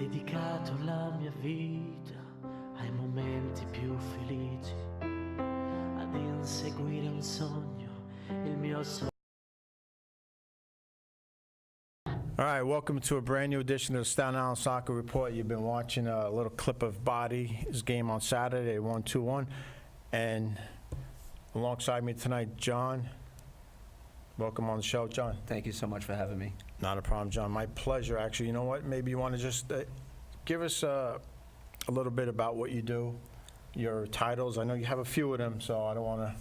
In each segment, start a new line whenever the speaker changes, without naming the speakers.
dedicato la mia vita ai momenti più felici, ad inseguire un sogno, il mio sogno.
All right, welcome to a brand new edition of the Staten Soccer Report. You've been watching a little clip of Body's game on Saturday. They won 2-1. And alongside me tonight, John. Welcome on the show, John.
Thank you so much for having me.
Not a problem, John. My pleasure. Actually, you know what? Maybe you want to just give us a little bit about what you do, your titles. I know you have a few of them, so I don't want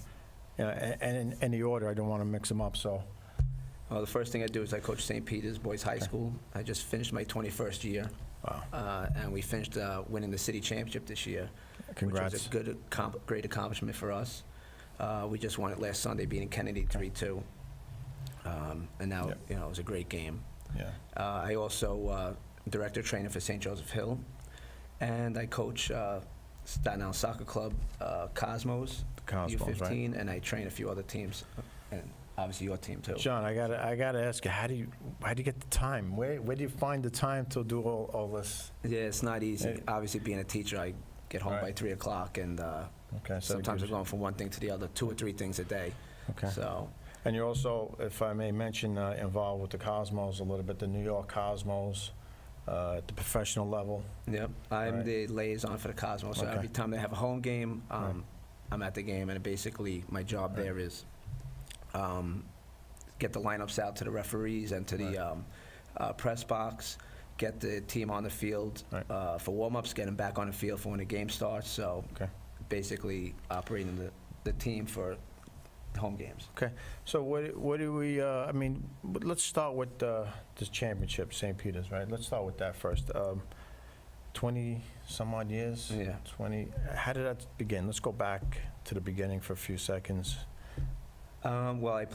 to, and in any order, I don't want to mix them up. So.
Well, the first thing I do is I coach St. Peter's Boys High School. I just finished my 21st year.
Wow.
And we finished winning the city championship this year.
Congrats.
Which was a great accomplishment for us. We just won it last Sunday, beating Kennedy 3-2. And now,
Yep.
it was a great game.
Yeah.
I also director trainer for St. Joseph Hill. And I coach Staten Island Soccer Club, Cosmos,
Cosmos,
U15,
right.
and I train a few other teams. And obviously your team too.
John, I gotta ask you, how do you get the time? Where do you find the time to do all this?
Yeah, it's not easy.
Hey.
Obviously, being a teacher, I get home
Right.
by 3 o'clock, and
Okay, so
sometimes I'm going from one thing to the other, 2 or 3 things a day.
Okay.
So,
And you're also, if I may mention, involved with the Cosmos a little bit, the New York Cosmos, at the professional level.
yep, I'm
Right.
the liaison for the Cosmos. So
Okay.
every time they have a home game,
Right.
I'm at the game, and basically my job
Right.
there is get the lineups out to the referees and to the press box, get the team on the field
Right.
for warm-ups, get them back on the field for when the game starts. So
Okay.
basically operating the team for home games.
Okay. So what do we? I mean, let's start with this championship, St. Peter's, right? Let's start with that first. 20 some odd years.
Yeah.
20. How did that begin? Let's go back to the beginning for a few seconds.
Well, I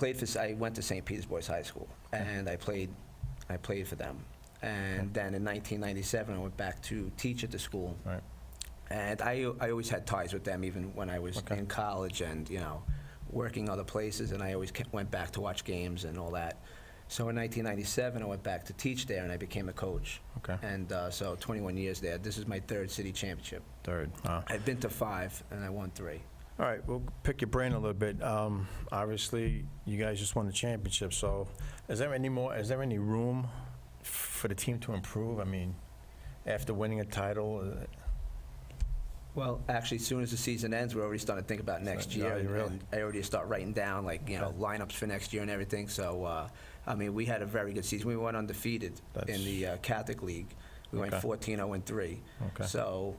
went to St. Peter's Boys High School, and I played for them. And then in 1997, I went back to teach at the school.
Right.
And I always had ties with them, even when I was
Okay.
in college and, working other places, and I always went back to watch games and all that. So in 1997, I went back to teach there, and I became a coach.
Okay.
And so 21 years there. This is my 3rd city championship.
Third.
I've been to 5, and I won 3.
All right, we'll pick your brain a little bit. Obviously, you guys just won the championship, so is there any room for the team to improve? I mean, after winning a title?
Well, actually, as soon as the season ends, we're already starting to think about next
So,
year.
yeah, you really?
And I already start writing down, lineups for next year and everything. So, we had a very good season. We went undefeated in the Catholic League. We went
Okay.
14-0-3.
Okay.
So,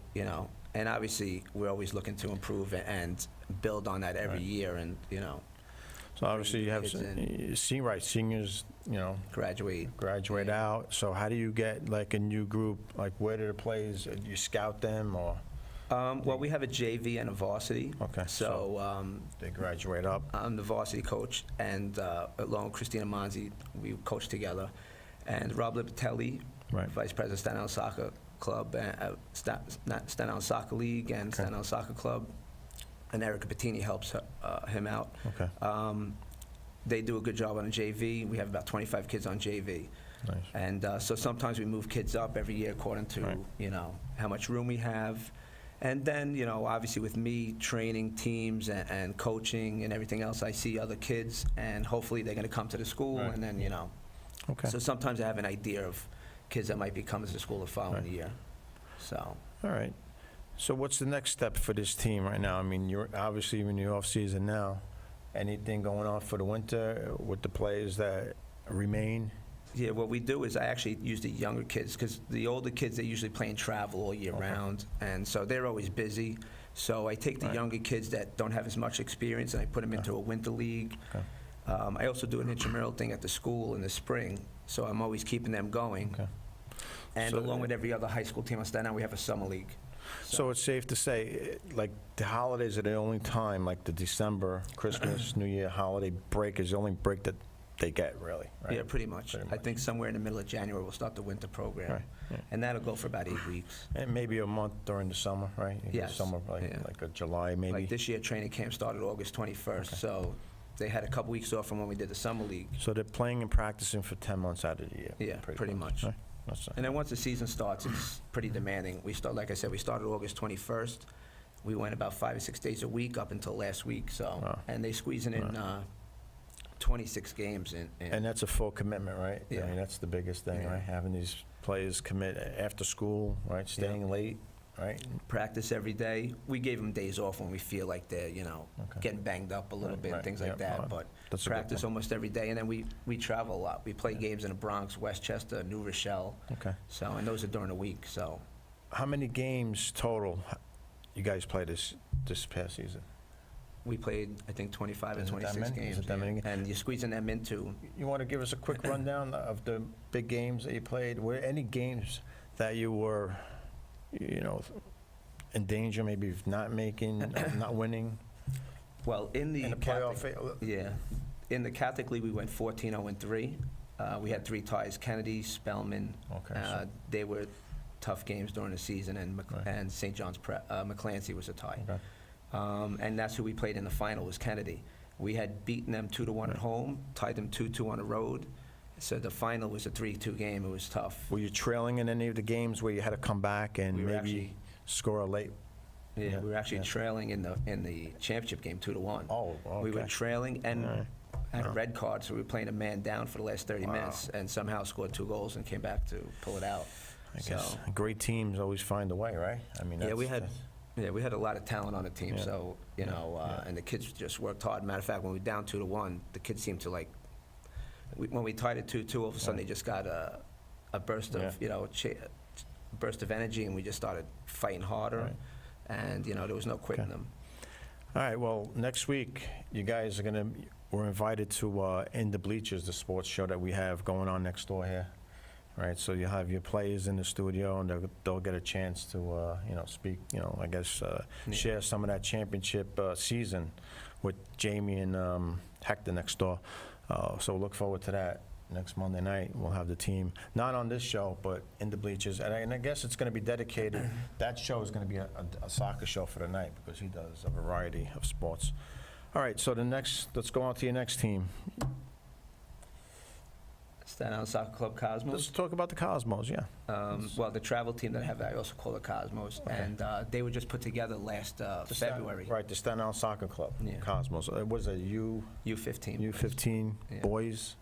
and obviously, we're always looking to improve and build on that every
Right.
year and,
So obviously you have
kids
seniors,
graduate.
out. So how do you get like a new group? Like where do the players? Do you scout them or?
Well, we have a JV and a varsity.
Okay.
So,
They graduate up.
I'm the varsity coach, and along with Christina Monzi, we coach together. And Rob Lipatelli,
Right.
Vice President of Staten Island Soccer Club, Staten Island Soccer League, and Staten Island Soccer Club. And Erica Bettini helps him out.
Okay.
They do a good job on the JV. We have about 25 kids on JV.
Nice.
And so sometimes we move kids up every year according to,
Right.
how much room we have. And then, obviously with me training teams and coaching and everything else, I see other kids, and hopefully they're going to come to the school,
Right.
and then,
Okay.
So sometimes I have an idea of kids that might be coming to the school the following
Right.
year. So,
All right. So what's the next step for this team right now? I mean, you're obviously in the off season now. Anything going on for the winter with the players that remain?
yeah, what we do is I actually use the younger kids, because the older kids, they usually play in travel all year
Okay.
round, and so they're always busy. So I take the
Right.
younger kids that don't have as much experience, and I put them into a winter league.
Okay.
I also do an intramural thing at the school in the spring, so I'm always keeping them going.
Okay.
And
So-
along with every other high school team on Staten Island, we have a summer league.
So it's safe to say, like, the holidays are the only time, like the December, Christmas, New Year holiday break is the only break that they get, really, right?
Yeah, pretty much.
Pretty
I
much.
think somewhere in the middle of January, we'll start the winter program.
Right, yeah.
And that'll go for about 8 weeks.
And maybe a month during the summer, right? You get
Yes,
Summer,
yeah.
like a July, maybe?
Like this year, training camp started August 21st,
Okay.
so they had a couple weeks off from when we did the summer league.
So they're playing and practicing for 10 months out of the year?
Yeah, pretty much.
Right. That's
And then once the season starts, it's pretty demanding. Like I said, we started August 21st. We went about 5 or 6 days a week up until last week, so.
Wow.
And they squeezing in 26 games in.
And that's a full commitment, right?
Yeah.
I mean, that's the biggest thing,
Yeah.
right? Having these players commit after school, right? Staying late, right?
Practice every day. We gave them days off when we feel like they're,
Okay.
getting banged up a little
Right,
bit,
right.
things
Yeah,
like that.
well,
But
that's a good
practice
thing.
almost every day, and then we travel a lot. We play games in the Bronx, Westchester, New Rochelle.
Okay.
So, and those are during the week, so.
How many games total you guys played this past season?
We played, I think, 25 or
Is it that
26
many? Is
games.
it that many
yeah.
games?
And you're squeezing them into.
You want to give us a quick rundown of the big games that you played? Were any games that you were, in danger, maybe of not making, not winning
Well, in the
in the
Catholic,
playoff?
yeah, in the Catholic League, we went 14-0-3. We had 3 ties: Kennedy, Spellman.
Okay, so-
They were tough games during the season, and
Right.
and St. John's McClancy was a tie.
Okay.
And that's who we played in the final, was Kennedy. We had beaten them 2-1 at home, tied them 2-2 on the road. So the final was a 3-2 game. It was tough.
Were you trailing in any of the games where you had to come back and
We were
maybe
actually-
score a late?
Yeah,
Yeah,
we were actually
yeah.
trailing in the championship game 2-1.
Oh,
We were
okay.
trailing and
All right.
had a
Wow.
red card, so we were playing a man down for the last 30
Wow.
minutes, and somehow scored 2 goals and came back to pull it out.
I guess
So,
great teams always find a way, right? I mean,
yeah, we
that's-
we had a lot of talent on the team,
Yeah.
so,
Yeah.
and the kids just worked hard. Matter of fact, when we were down 2-1, the kids seemed to when we tied it 2-2, all of a sudden
Yeah.
they just got a burst of, burst of energy, and we just started fighting harder,
Right.
and, there was no quitting
Okay.
them.
All right, well, next week, you guys we're invited to In the Bleachers, the sports show that we have going on next door here. Right, so you have your players in the studio, and they'll get a chance to, speak, I guess, share some of that championship season with Jamie and Hector next door. So look forward to that. Next Monday night, we'll have the team, not on this show, but In the Bleachers. And I guess it's going to be dedicated, that show is going to be a soccer show for the night, because he does a variety of sports. All right, so let's go on to your next team.
Staten Island Soccer Club Cosmos.
Let's talk about the Cosmos, yeah.
Well, the travel team that I have, I also call the Cosmos,
Okay.
and they were just put together last February.
Right, the Staten Island Soccer Club,
Yeah.
Cosmos. Was it
U15.
U15
Yeah.
boys?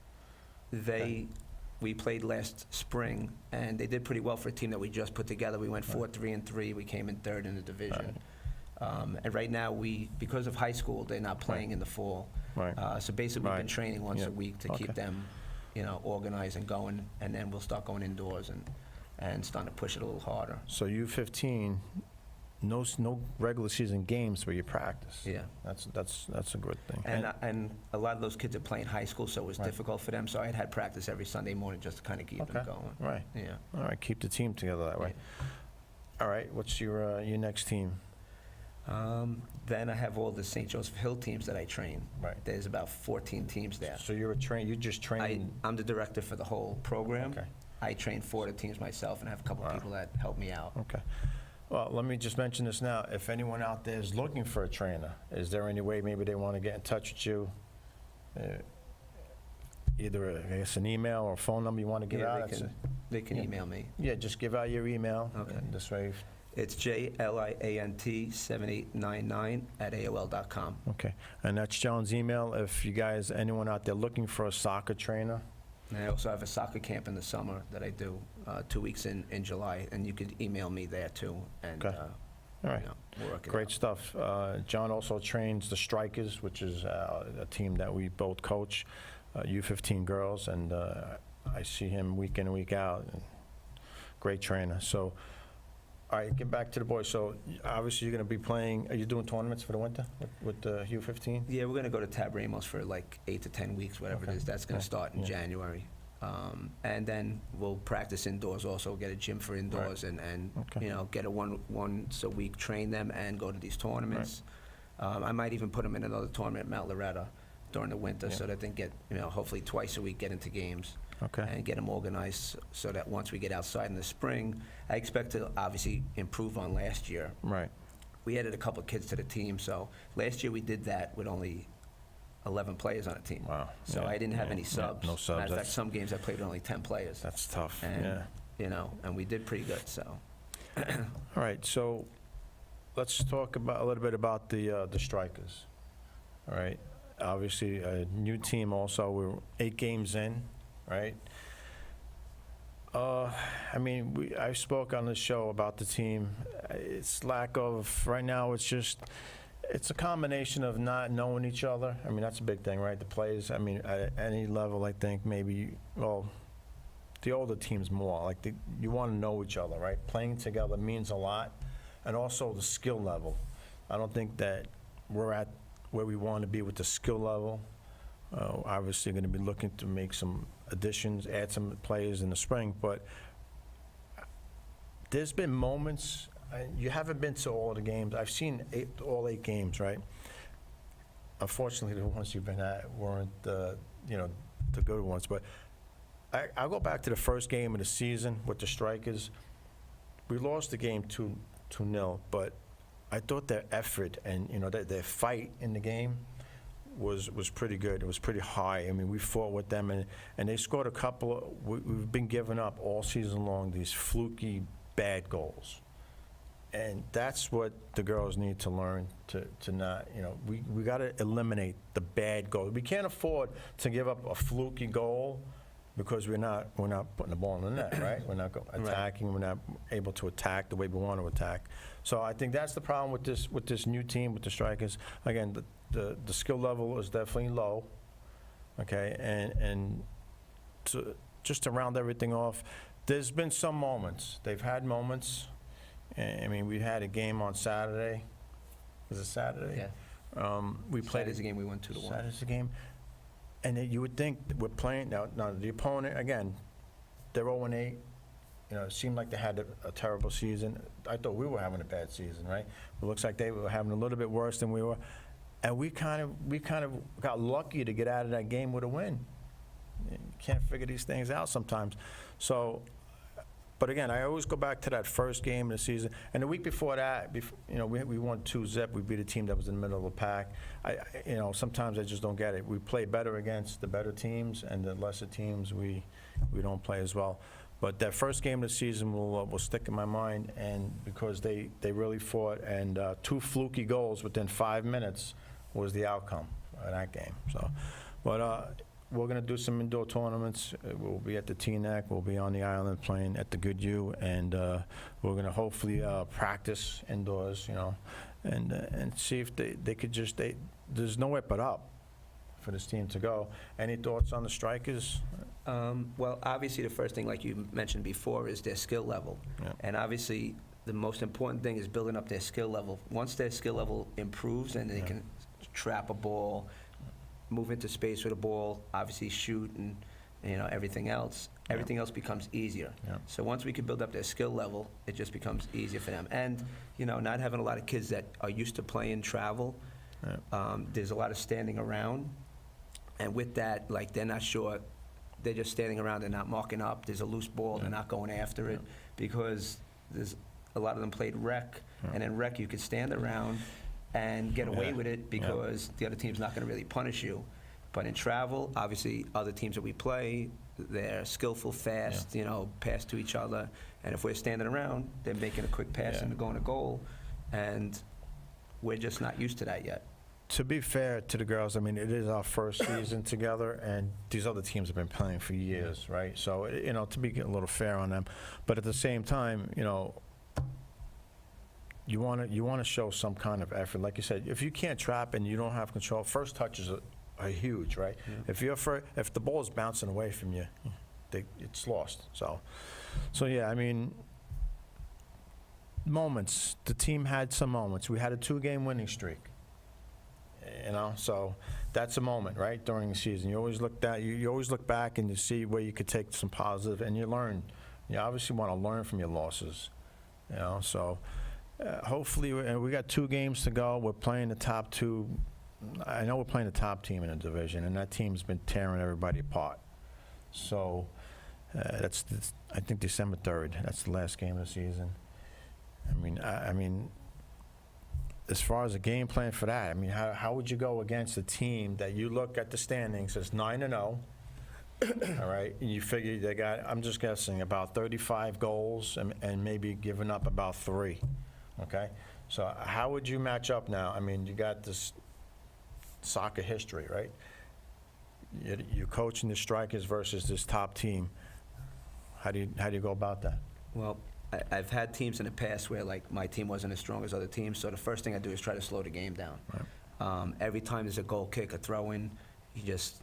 We played last spring, and they did pretty well for a team that we just put together. We went 4-3-3. We came in 3rd in the division. And right now, because of high school, they're not playing in the fall.
Right.
So basically, we've been
Right.
training once
Yeah.
a week to
Okay.
keep them, organized and going, and then we'll start going indoors and starting to push it a little harder.
So U15, no regular season games where you practice.
Yeah.
That's a good thing.
And a lot of those kids are playing high school, so it was
Right.
difficult for them. So I had practice every Sunday morning just to kind of keep them
Okay.
going.
Right.
Yeah.
All right, keep the team together that way. All right, what's your next team?
Then I have all the St. Joseph Hill teams that I train.
Right.
There's about 14 teams there.
So you just train?
I'm the director for the whole program.
Okay.
I train 4 of the teams myself and have a couple
Wow.
people that help me out.
Okay. Well, let me just mention this now. If anyone out there is looking for a trainer, is there any way maybe they want to get in touch with you? Either, I guess, an email or a phone number you want to give
Yeah,
out?
they can
Yeah.
email me.
Yeah, just give out your email.
Okay.
And this way,
It's JLIANT7899@AOL.com.
okay. And that's John's email. If you guys, anyone out there looking for a soccer trainer,
And I also have a soccer camp in the summer that I do 2 weeks in July, and you could email me there too. And,
Okay. all right.
we'll work it
Great
out.
stuff. John also trains the Strikers, which is a team that we both coach, U15 girls, and I see him week in and week out. Great trainer. So, all right, get back to the boys. So, obviously, you're going to be playing, are you doing tournaments for the winter with the U15?
Yeah, we're going to go to Tab Ramos for like 8 to 10 weeks, whatever
Okay.
it is. That's going
Yeah.
to start in
Yeah.
January. And then we'll practice indoors also, get a gym for indoors, and
Okay.
get a once a week, train them, and go to these tournaments. I might even put them in another tournament at Mount Loretta during the winter,
Yeah.
so that they can get, hopefully twice a week, get into games.
Okay.
And get them organized so that once we get outside in the spring, I expect to obviously improve on last year.
Right.
We added a couple of kids to the team, so last year we did that with only 11 players on a team.
Wow.
So
Yeah,
I didn't have
yeah,
any
yeah.
subs.
No subs.
Matter of fact,
That's-
some games I played with only 10 players.
That's tough,
And
yeah.
and we did pretty good, so.
All right, so let's talk about, a little bit about the strikers. All right, obviously, a new team also, we're 8 games in, right? I mean, I spoke on the show about the team. It's lack of, right now, it's a combination of not knowing each other. I mean, that's a big thing, right? The players, I mean, at any level, I think maybe, well, the older teams more, like, you want to know each other, right? Playing together means a lot, and also the skill level. I don't think that we're at where we want to be with the skill level. Obviously, going to be looking to make some additions, add some players in the spring, but there's been moments, you haven't been to all the games. I've seen all 8 games, right? Unfortunately, the ones you've been at weren't the good ones, but I'll go back to the first game of the season with the Strikers. We lost the game 2-0, but I thought their effort and, their fight in the game was pretty good. It was pretty high. I mean, we fought with them, and they scored a couple. We've been giving up all season long, these fluky, bad goals. And that's what the girls need to learn to not, we got to eliminate the bad goals. We can't afford to give up a fluky goal because we're not putting the ball in the net, right? We're not attacking. We're not able to attack the way we want to attack. So I think that's the problem with this new team, with the Strikers. Again, the skill level is definitely low, okay? And just to round everything off, there's been some moments. They've had moments. I mean, we had a game on Saturday. Was it Saturday?
Yeah.
We played
Saturday's a game we won 2-1.
Saturday's a game. And then you would think that we're playing, now the opponent, again, they're 0-8. It seemed like they had a terrible season. I thought we were having a bad season, right? It looks like they were having a little bit worse than we were. And we kind of got lucky to get out of that game with a win. You can't figure these things out sometimes. So, but again, I always go back to that first game of the season. And the week before that, we won 2-0. We beat a team that was in the middle of the pack. Sometimes I just don't get it. We play better against the better teams, and the lesser teams we don't play as well. But that first game of the season will stick in my mind, and because they really fought, and 2 fluky goals within 5 minutes was the outcome of that game. So, but we're going to do some indoor tournaments. We'll be at the Teaneck. We'll be on the island playing at the Good U, and we're going to hopefully practice indoors, and see if they could just there's nowhere but up for this team to go. Any thoughts on the Strikers?
Well, obviously, the first thing, like you mentioned before, is their skill level.
Yeah.
And obviously, the most important thing is building up their skill level. Once their skill level improves and they can trap a ball, move into space with a ball, obviously shoot, and everything else becomes easier.
Yeah.
So once we can build up their skill level, it just becomes easier for them. And not having a lot of kids that are used to playing travel, there's a lot of standing around, and with that, like, they're not sure. They're just standing around. They're not marking up. There's a loose ball. They're not going after it because there's a lot of them played rec, and in rec you could stand around and get away with it because the other team's not going to really punish you. But in travel, obviously, other teams that we play, they're skillful, fast, pass to each other. And if we're standing around, they're making a quick pass and going to goal. And we're just not used to that yet.
To be fair to the girls, I mean, it is our first season together, and these other teams have been playing for years, right? So, to be a little fair on them. But at the same time, you want to show some kind of effort. Like you said, if you can't trap and you don't have control, first touches are huge, right? Yeah. If the ball is bouncing away from you, it's lost. So yeah, I mean, moments. The team had some moments. We had a 2-game winning streak. So that's a moment, right, during the season. You always look back and you see where you could take some positive, and you learn. You obviously want to learn from your losses, So hopefully, we got 2 games to go. We're playing the top 2. I know we're playing the top team in the division, and that team's been tearing everybody apart. So that's I think December 3rd. That's the last game of the season. I mean. As far as a game plan for that, I mean, how would you go against a team that you look at the standings as 9-0, all right? And you figure they got, I'm just guessing, about 35 goals and maybe giving up about 3, okay? So how would you match up now? I mean, you got this soccer history, right? You're coaching the strikers versus this top team. How do you go about that?
Well, I've had teams in the past where, like, my team wasn't as strong as other teams, so the first thing I do is try to slow the game down.
Right.
Every time there's a goal kick, a throw-in, you just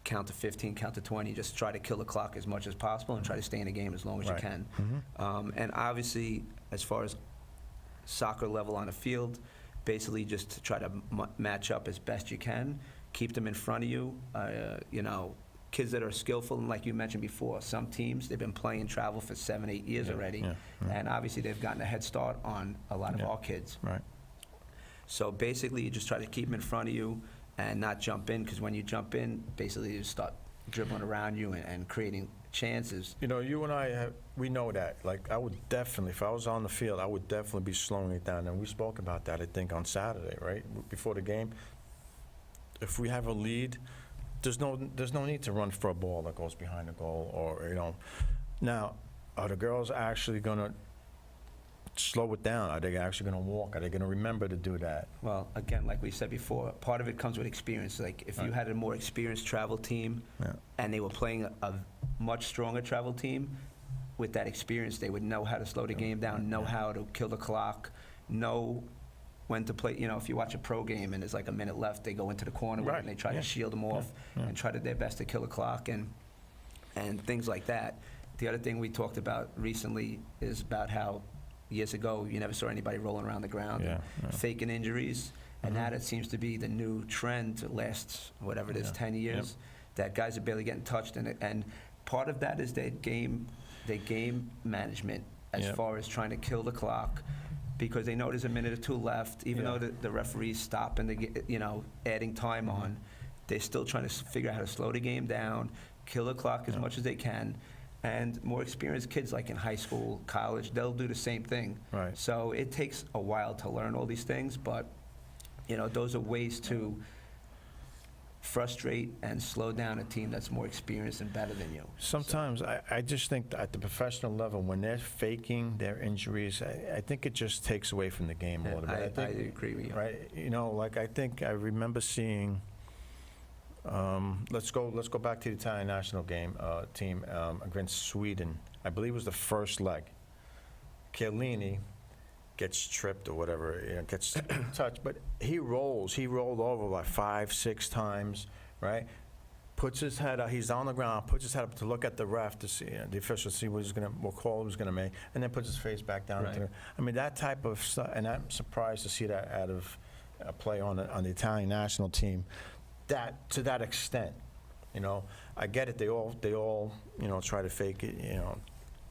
count to 15, count to 20, just try to kill the clock as much as possible and try to stay in the game as long as
Right.
you can. And obviously, as far as soccer level on the field, basically just to try to match up as best you can, keep them in front of you. You know, kids that are skillful, and like you mentioned before, some teams, they've been playing travel for 7, 8 years already, and obviously they've gotten a head start on a lot of our kids.
Right.
So basically, you just try to keep them in front of you and not jump in, because when you jump in, basically you start dribbling around you and creating chances.
You know, you and I, we know that. Like, I would definitely, if I was on the field, I would definitely be slowing it down. And we spoke about that, I think, on Saturday, right? Before the game. If we have a lead, there's no need to run for a ball that goes behind the goal, or, you know. Now, are the girls actually going to slow it down? Are they actually going to walk? Are they going to remember to do that?
Well, again, like we said before, part of it comes with experience. Like, if you
Right.
had a more experienced travel team
Yeah.
and they were playing a much stronger travel team, with that experience, they would know how to slow the game down, know how to kill the clock, know when to play. You know, if you watch a pro game and there's like a minute left, they go into the corner with it
Right.
and they try
Yeah.
to shield them off and try to their best to kill the clock and things like that. The other thing we talked about recently is about how years ago you never saw anybody rolling around the ground and faking injuries, and now that seems to be the new trend to last, whatever it is, 10 years, that guys are barely getting touched, and part of that is their game management as far as trying to kill the clock, because they know there's a minute or 2 left. Even though the referee's stopping adding time on, they're still trying to figure out how to slow the game down, kill the clock as much as they can. And more experienced kids, like in high school, college, they'll do the same thing.
Right.
So it takes a while to learn all these things, but those are ways to frustrate and slow down a team that's more experienced and better than you.
Sometimes I just think that at the professional level, when they're faking their injuries, I think it just takes away from the game a little bit.
I agree with you.
Right? You know, like, I think I remember seeing, let's go back to the Italian national game team against Sweden. I believe it was the first leg. Chiellini gets tripped or whatever, gets touched, but he rolled over like 5, 6 times, right? Puts his head up, he's on the ground, puts his head up to look at the ref to see, the official, see what call he was gonna make, and then puts his face back down.
Right.
I mean, that type of stuff, and I'm surprised to see that out of a play on the Italian national team, to that extent. I get it, they all try to fake it,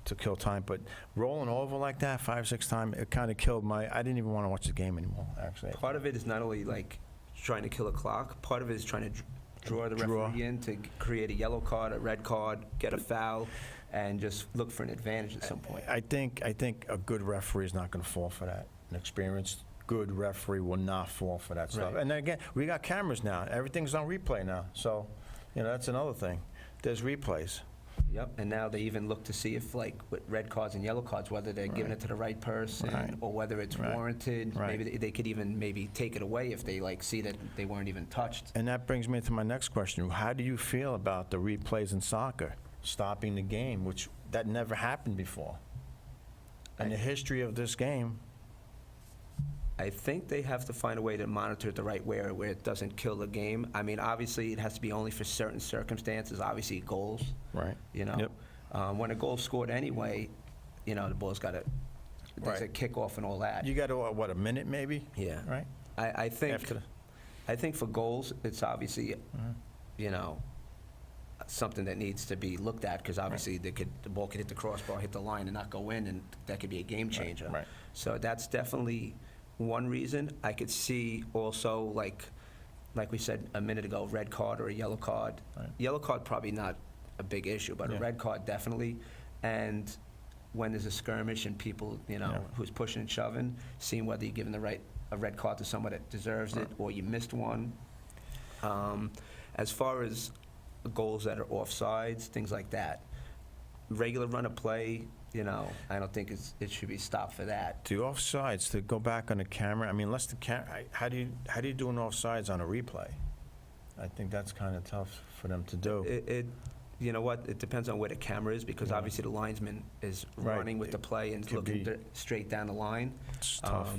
to kill time, but rolling over like that 5, 6 times, it kind of killed I didn't even want to watch the game anymore, actually.
Part of it is not only like trying to kill a clock, part of it is trying to draw the referee in to create a yellow card, a red card, get a foul, and just look for an advantage at some point.
I think a good referee is not going to fall for that. An experienced, good referee will not fall for that stuff.
Right.
And then again, we got cameras now. Everything's on replay now. So, that's another thing. There's replays.
Yep, and now they even look to see if, like, with red cards and yellow cards, whether they're giving it to the right person
Right.
or whether it's
Right.
warranted.
Right.
Maybe they could even take it away if they, like, see that they weren't even touched.
And that brings me to my next question. How do you feel about the replays in soccer stopping the game, which that never happened before? In the history of this game.
I think they have to find a way to monitor it the right way where it doesn't kill the game. I mean, obviously, it has to be only for certain circumstances, obviously goals.
Right.
Yep. When a goal's scored anyway, the ball's got to, there's a
Right.
kickoff and all that.
You got to, what, a minute maybe?
Yeah.
Right?
I think
After
I think for goals, it's obviously, something that needs to be looked at, because obviously the ball could hit the crossbar, hit the line, and not go in, and that could be a game changer.
Right.
So that's definitely one reason. I could see also, like we said a minute ago, red card or a yellow card.
Right.
Yellow card probably not a big issue, but
Yeah.
a red card definitely. And when there's a skirmish and people, who's pushing and shoving, seeing whether you're giving a red card to someone that deserves it or you missed one. As far as goals that are offsides, things like that. Regular run of play, you know, I don't think it should be stopped for that.
The offsides, to go back on the camera, I mean, unless the how do you do an offsides on a replay? I think that's kind of tough for them to do.
You know what, it depends on where the camera is, because obviously the linesman is
Right.
running with the play and
Could
looking
be-
straight down the line.
It's tough.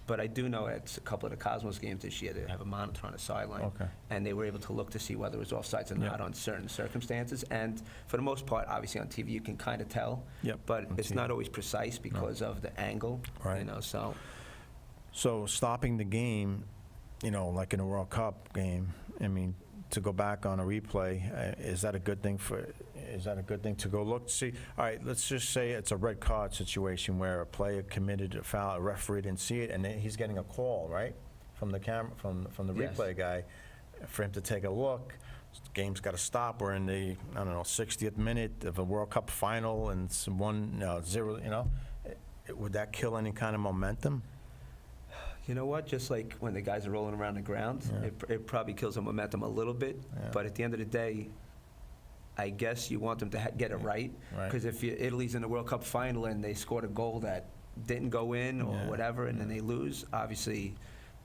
But I do know at a couple of the Cosmos games this year, they have a monitor on the sideline.
Okay.
And they were able to look to see whether it was offsides or
Yep.
not on certain circumstances. And for the most part, obviously on TV, you can kind of tell.
Yep,
But
on
it's
TV.
not always precise because of the angle,
Right.
you know, so.
So stopping the game, you know, like in a World Cup game, I mean, to go back on a replay, is that a good thing to go look, see? All right, let's just say it's a red card situation where a player committed a foul, a referee didn't see it, and then he's getting a call, right? From the camera, from the
Yes.
replay guy, for him to take a look. Game's got to stop. We're in the, I don't know, 60th minute of a World Cup final, and it's 1-0, you know? Would that kill any kind of momentum?
You know what? Just like when the guys are rolling around the ground,
Yeah.
it probably kills the momentum a little bit.
Yeah.
But at the end of the day, I guess you want them to get it right.
Right.
Because if Italy's in the World Cup final and they scored a goal that didn't go in or
Yeah.
whatever, and then they lose, obviously,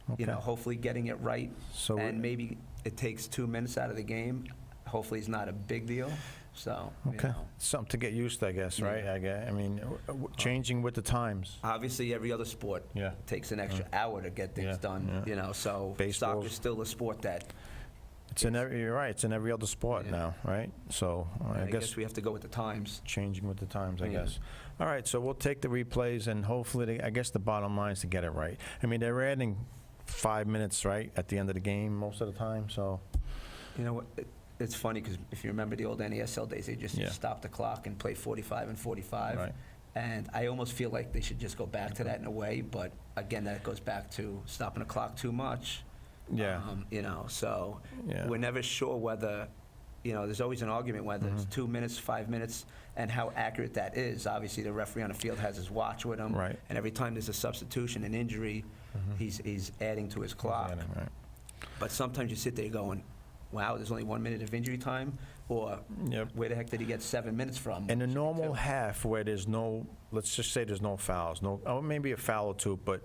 you
Okay.
know, hopefully getting it right.
So
And maybe it takes 2 minutes out of the game. Hopefully, it's not a big deal. So, you
Okay,
know.
something to get used to, I guess,
Yeah.
right? I mean, changing with the times.
Obviously, every other sport
Yeah.
takes an extra hour to get things
Yeah,
done,
yeah.
you know, so
Baseball's-
soccer's still a sport that
You're right, it's in every other sport
Yeah.
now, right? So
I guess we have to go with the times.
changing with the times, I
Yeah.
guess. All right, so we'll take the replays, and hopefully, I guess the bottom line is to get it right. I mean, they're adding 5 minutes, right, at the end of the game most of the time, so,
You know what? It's funny because if you remember the old NASL days, they just
Yeah.
stop the clock and play 45 and 45.
Right.
And I almost feel like they should just go back to that in a way. But again, that goes back to stopping the clock too much.
yeah.
You know, so
Yeah.
we're never sure whether, you know, there's always an argument whether
Mm-hmm.
it's 2 minutes, 5 minutes, and how accurate that is. Obviously, the referee on the field has his watch with him.
Right.
And every time there's a substitution, an injury, he's adding to his clock.
Right.
But sometimes you sit there going, wow, there's only 1 minute of injury time? Or
Yep.
where the heck did he get 7 minutes from?
In a
Should be
normal
2.
half where there's no, let's just say there's no fouls, maybe a foul or two, but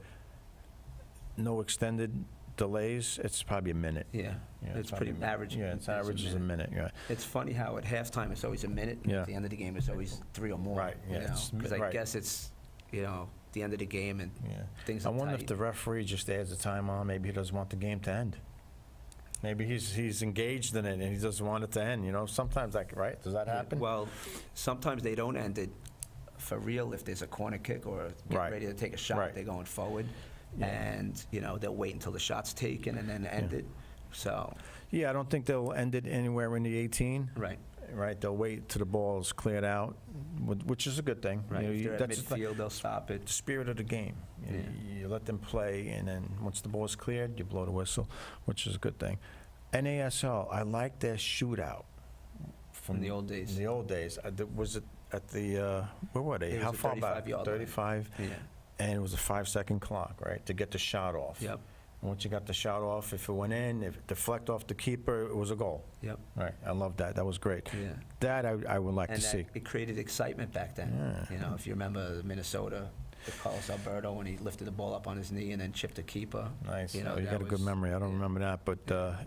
no extended delays, it's probably a minute.
Yeah,
Yeah,
it's
probably
pretty
a minute.
average.
Yeah, it's average is a minute, yeah.
It's funny how at halftime it's always a minute, and
Yeah.
at the end of the game it's always 3 or more.
Right, yeah,
Because I
right.
guess it's, you know, the end of the game and
Yeah.
things
I
are
wonder if
tight.
the referee just adds the time on, maybe he doesn't want the game to end. Maybe he's engaged in it and he doesn't want it to end, you know? Sometimes that, right? Does that happen?
Well, sometimes they don't end it for real if there's a corner kick or get
Right.
ready to take a shot,
Right.
they're going forward.
Yeah.
And, you know, they'll wait until the shot's taken and then end
Yeah.
it. So,
Yeah, I don't think they'll end it anywhere in the 18,
right,
right? They'll wait till the ball is cleared out, which is a good thing.
right.
You know,
If they're at
that's like
midfield, they'll stop it.
the spirit of the game. You know,
Yeah.
you let them play, and then once the ball is cleared, you blow the whistle, which is a good thing. NASL, I like their shootout.
In the old days.
In the old days. Was it at the, where were they?
It was
How
a
far back?
35-yard line.
35?
Yeah,
And it was a 5-second clock, right, to get the shot off.
yep,
And once you got the shot off, if it went in, if it deflect off the keeper, it was a goal.
yep,
Right, I love that. That was great.
yeah.
That I would like
And
to see.
it created excitement back then.
Yeah.
You know, if you remember Minnesota, with Carlos Alberto, when he lifted the ball up on his knee and then chipped the keeper.
Nice.
You know,
You
that
got a good
was-
memory. I don't
yeah.
remember that, but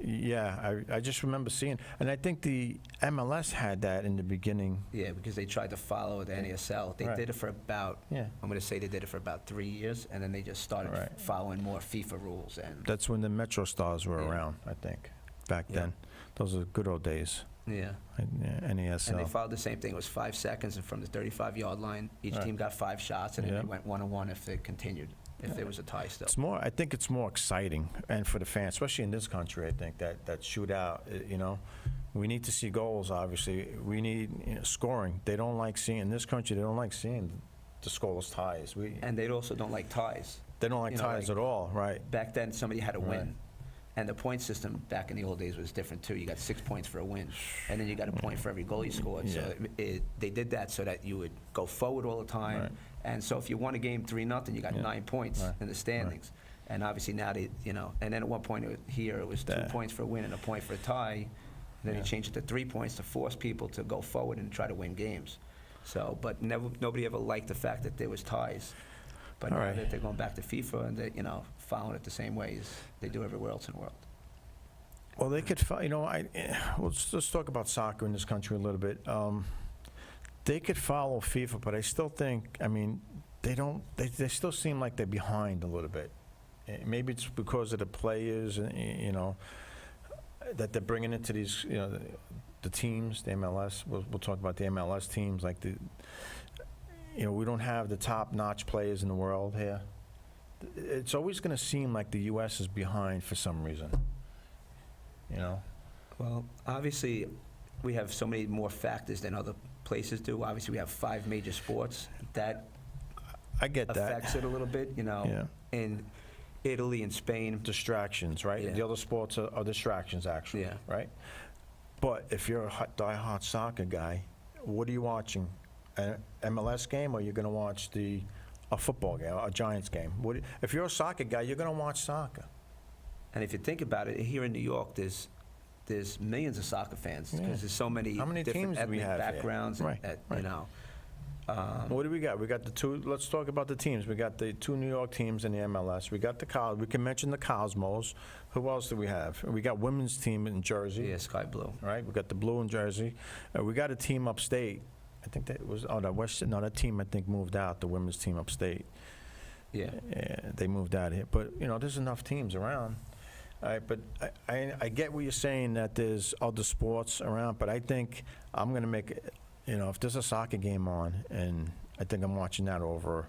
yeah, I just remember seeing. And I think the MLS had that in the beginning.
Yeah, because they tried to follow the NASL. They
Right.
did it for about,
Yeah.
I'm going to say they did it for about 3 years, and then they just started
Right.
following more FIFA rules. And
That's when the Metro Stars were
Yeah.
around, I think, back
Yeah.
then. Those are good old days.
yeah,
Yeah,
and they
NASL.
followed the same thing. It was 5 seconds, and from the 35-yard line, each
Right.
team got 5 shots, and then
Yeah.
they went 1-1 if they continued, if there was a tie still.
It's more. I think it's more exciting, and for the fans, especially in this country, I think that shootout. You know, we need to see goals. Obviously, we need scoring. They don't like seeing in this country. They don't like seeing the scoreless ties.
And they also don't like ties.
They don't like
you know,
ties
like-
at all. Right.
Back then, somebody had to
Right.
win. And the point system back in the old days was different, too. You got 6 points for a win, and then you got a point for every goal you scored.
Yeah.
So they did that so that you would go forward all the time.
Right.
And so if you won a game 3-0, you got
Yeah.
9 points
Right.
in the standings. And obviously now they, you know, and then at one point here it was 2
Yeah.
points for a win and a point for a tie. then
Yeah.
they changed it to 3 points to force people to go forward and try to win games. So, but nobody ever liked the fact that there was ties. But
All
now
right.
that they're going back to FIFA and they, following it the same way as they do everywhere else in the world.
Well, they could, let's talk about soccer in this country a little bit. They could follow FIFA, but I still think, they still seem like they're behind a little bit. Maybe it's because of the players, that they're bringing into these, the teams, the MLS. We'll talk about the MLS teams, like we don't have the top-notch players in the world here. It's always going to seem like the U.S. is behind for some reason.
Well, obviously, we have so many more factors than other places do. Obviously, we have 5 major sports. That
I get that.
affects it a little bit,
Yeah.
In Italy and Spain.
Distractions, right?
Yeah.
The other sports are distractions, actually,
Yeah.
right? But if you're a die-hard soccer guy, what are you watching? An MLS game, or you're going to watch a football game, a Giants game? If you're a soccer guy, you're going to watch soccer.
And if you think about it, here in New York, there's millions of soccer fans because
Yeah.
there's so many,
How many
different
teams do we
ethnic
have here?
backgrounds.
Right, right. What do we got? We got the two. Let's talk about the teams. We got the 2 New York teams in the MLS. We got the we can mention the Cosmos. Who else do we have? We got women's team in Jersey.
Yeah, Sky Blue.
Right. We got the Blue in Jersey. We got a team upstate. I think that was that team I think moved out. The women's team upstate.
Yeah.
Yeah, they moved out here. But there's enough teams around. All right, but I get what you're saying, that there's other sports around, but I think I'm going to make it, if there's a soccer game on, and I think I'm watching that over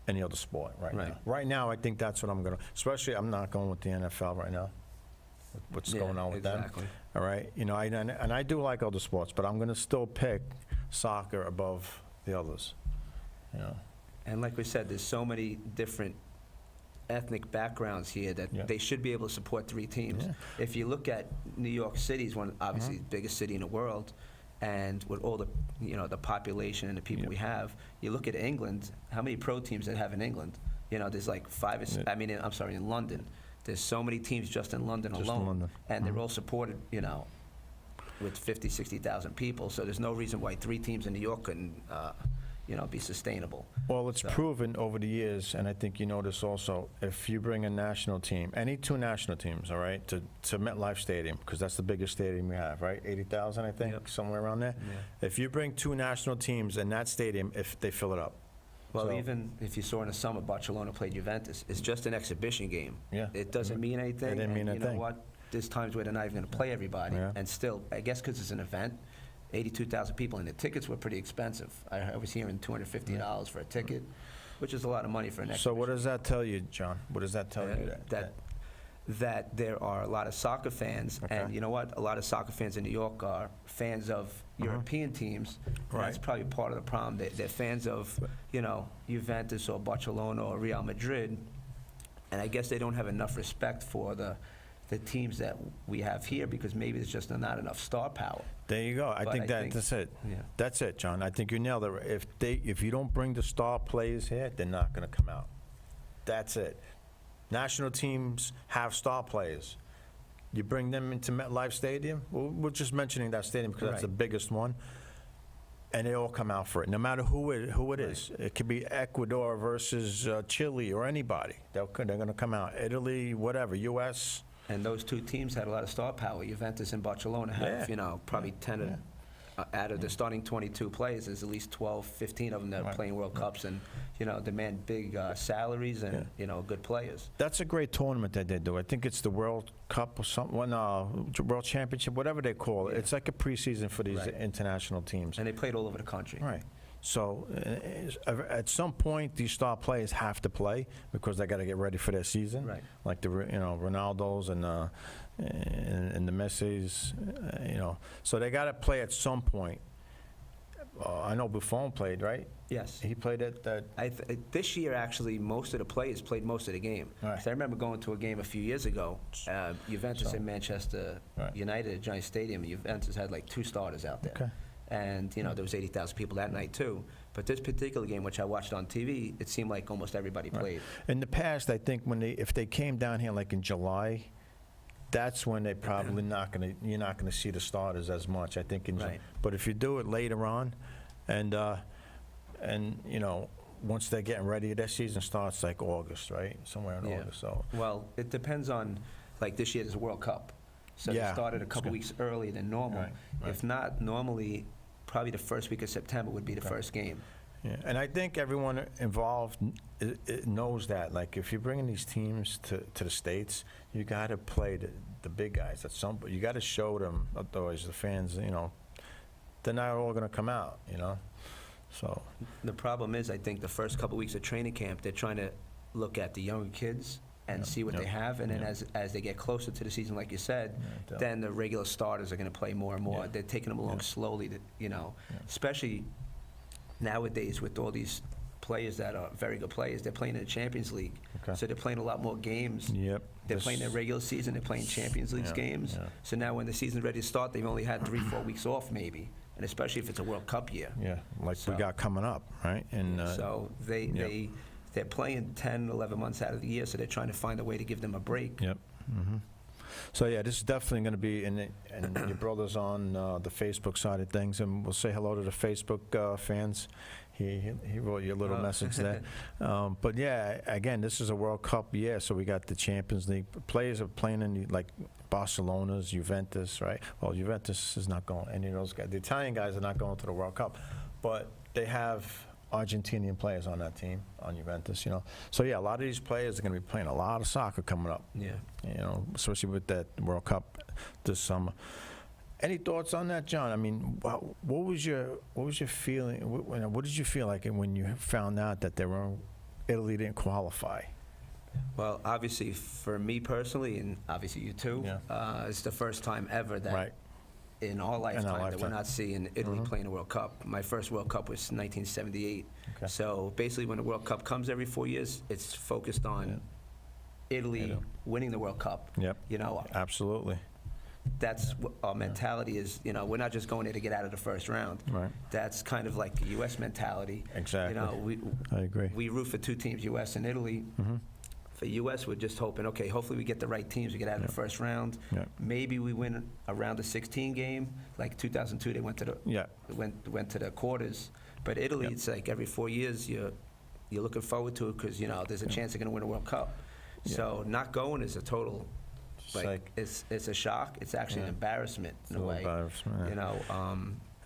any other sport right
Right.
now. Right now, I think that's what I'm going to, especially I'm not going with the NFL right now, with what's
Yeah,
going on with
exactly.
them. All right, and I do like other sports, but I'm going to still pick soccer above the others.
And like we said, there's so many different ethnic backgrounds here that
Yeah.
they should be able to support 3 teams.
Yeah.
If you look at New York City, is obviously the biggest city in the world, and with all the the population and the people
Yeah.
we have, you look at England. How many pro teams they have in England? There's like 5 or 6.
Yeah.
I mean, I'm sorry, in London, there's so many teams just in London
Just in
alone,
London.
and they're all supported. With 50, 60,000 people, so there's no reason why 3 teams in New York couldn't, be sustainable.
Well, it's
So-
proven over the years, and I think you know this also, if you bring a national team, any 2 national teams, all right, to MetLife Stadium, because that's the biggest stadium we have, right? 80,000, I think,
Yep.
somewhere around there.
Yeah.
If you bring 2 national teams in that stadium, if they fill it up.
Well,
So-
even if you saw in the summer, Barcelona played Juventus, it's just an exhibition game.
Yeah.
It doesn't mean anything.
It didn't mean
and
a thing.
You know what? There's times where they're not even going to play everybody.
Yeah.
And still, I guess because it's an event, 82,000 people, and the tickets were pretty expensive. I was hearing $250 for a ticket, which is a lot of money for an exhibition.
So what does that tell you, John? What does that tell you?
That there are a lot of soccer fans,
Okay.
and you know what? A lot of soccer fans in New York are fans of European teams. And
Right.
That's probably part of the problem. They're fans of, Juventus or Barcelona or Real Madrid, and I guess they don't have enough respect for the teams that we have here because maybe there's just not enough star power.
There you go. I
But
think
I think-
that's it.
Yeah.
That's it, John. I think you nailed it. If you don't bring the star players here, they're not going to come out. That's it. National teams have star players. You bring them into MetLife Stadium. We're just mentioning that stadium because that's the
Right.
biggest one, and they all come out for it, no matter who it is. It could be Ecuador versus Chile or anybody. They're going to come out. Italy, whatever. U.S.
And those 2 teams had a lot of star power. Juventus and Barcelona have,
Yeah.
Probably 10 out of the starting 22 players, there's at least 12, 15 of them that are
Right.
playing World Cups and, demand big salaries and, good players.
That's a great tournament that they do. I think it's the World Cup or something, World Championship, whatever they call it.
Yeah.
It's like a preseason for these
Right.
international teams.
And they played all over the country.
Right. So at some point, these star players have to play because they got to get ready for their season.
Right.
Like the Ronaldos and the Messis, So they got to play at some point. I know Buffon played, right?
Yes.
He played at that.
This year, actually, most of the players played most of the game.
Right.
'Cause I remember going to a game a few years ago, Juventus
So-
and Manchester
Right.
United at Giant Stadium. Juventus had like 2 starters out there.
Okay.
And, there was 80,000 people that night, too. But this particular game, which I watched on TV, it seemed like almost everybody
Right.
played.
In the past, I think if they came down here like in July, that's when they probably you're not gonna see the starters as much, I think.
Right.
But if you do it later on, and you know, once they're getting ready, their season starts like August, right? Somewhere in
Yeah.
August, so.
Well, it depends on, like this year is a World Cup. So
Yeah,
they started a
that's
couple
good.
weeks earlier than normal.
Right, right.
If not, normally, probably the first week of September would be the
Okay.
first game.
Yeah, and I think everyone involved knows that. Like, if you're bringing these teams to the States, you got to play the big guys. You got to show them, otherwise the fans, you know, they're not all going to come out, you know? So,
The problem is, I think the first couple weeks of training camp, they're trying to look at the younger kids and
Yeah,
see what
yeah,
they have, and then
yeah.
as they get closer to the season, like you said,
Yeah,
then the regular starters are going to play more and more.
Yeah.
They're taking them along
Yeah.
slowly, you know,
Yeah.
especially nowadays with all these players that are very good players. They're playing in the Champions League,
Okay.
so they're playing a lot more games.
yep.
They're
this-
playing their regular season, they're playing Champions League
Yeah,
games.
yeah.
So now when the season's ready to start, they've only had 3-4 weeks off maybe, and especially if it's a World Cup year.
Yeah, like
So-
we got coming up, right? And
So
yep.
they're playing 10, 11 months out of the year, so they're trying to find a way to give them a break.
Yep. So, yeah, this is definitely going to be, and your brother's on the Facebook side of things, and we'll say hello to the Facebook fans. He wrote you a little
Oh.
message there. But, yeah, again, this is a World Cup year, so we got the Champions League. Players are playing in, like, Barcelona's, Juventus, right? Well, Juventus is not going, any of those guys. The Italian guys are not going to the World Cup, but they have Argentinian players on that team, on Juventus, you know. So, yeah, a lot of these players are going to be playing a lot of soccer coming up,
Yeah.
you know, especially with that World Cup this summer. Any thoughts on that, John? I mean, what was your feeling? What did you feel like when you found out that Italy didn't qualify?
Well, obviously, for me personally, and obviously you too,
Yeah.
it's the first time ever that
Right.
in our lifetime that we're
lifetime.
not seeing Italy
Mhm.
playing a World Cup. My first World Cup was 1978.
Okay.
So basically, when the World Cup comes every 4 years, it's focused on Italy
Yeah.
winning the World Cup.
Yep.
You know,
Absolutely.
that's what our mentality is. You know, we're not just going there to get out of the first round.
Right.
That's kind of like the U.S. mentality.
Exactly.
You know,
I agree.
we root for two teams, U.S. and Italy.
Mm-hmm.
For U.S., we're just hoping, okay, hopefully we get the right teams, we get out of the first round.
Yeah.
Maybe we win a round of 16 game, like 2002, they went to the
Yeah.
went to the quarters. But Italy,
Yep.
it's like every 4 years you're looking forward to it because you know there's a chance they're going to win a World Cup.
Yeah.
So not going is a total,
Like,
it's a shock. It's actually an
Yeah.
embarrassment in a way.
embarrassment, yeah.
You know,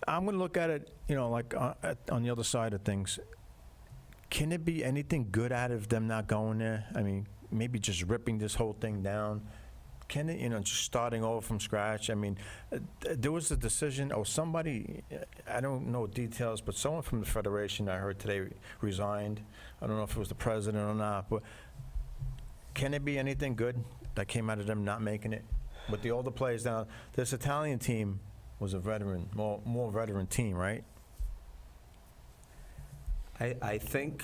I'm going to look at it, you know, like on the other side of things. Can it be anything good out of them not going there? I mean, maybe just ripping this whole thing down. Can it, you know, just starting over from scratch? I mean, there was a decision, or somebody, I don't know details, but someone from the Federation I heard today resigned. I don't know if it was the president or not, but can it be anything good that came out of them not making it? With the older players down, this Italian team was a veteran, more veteran team, right?
I think,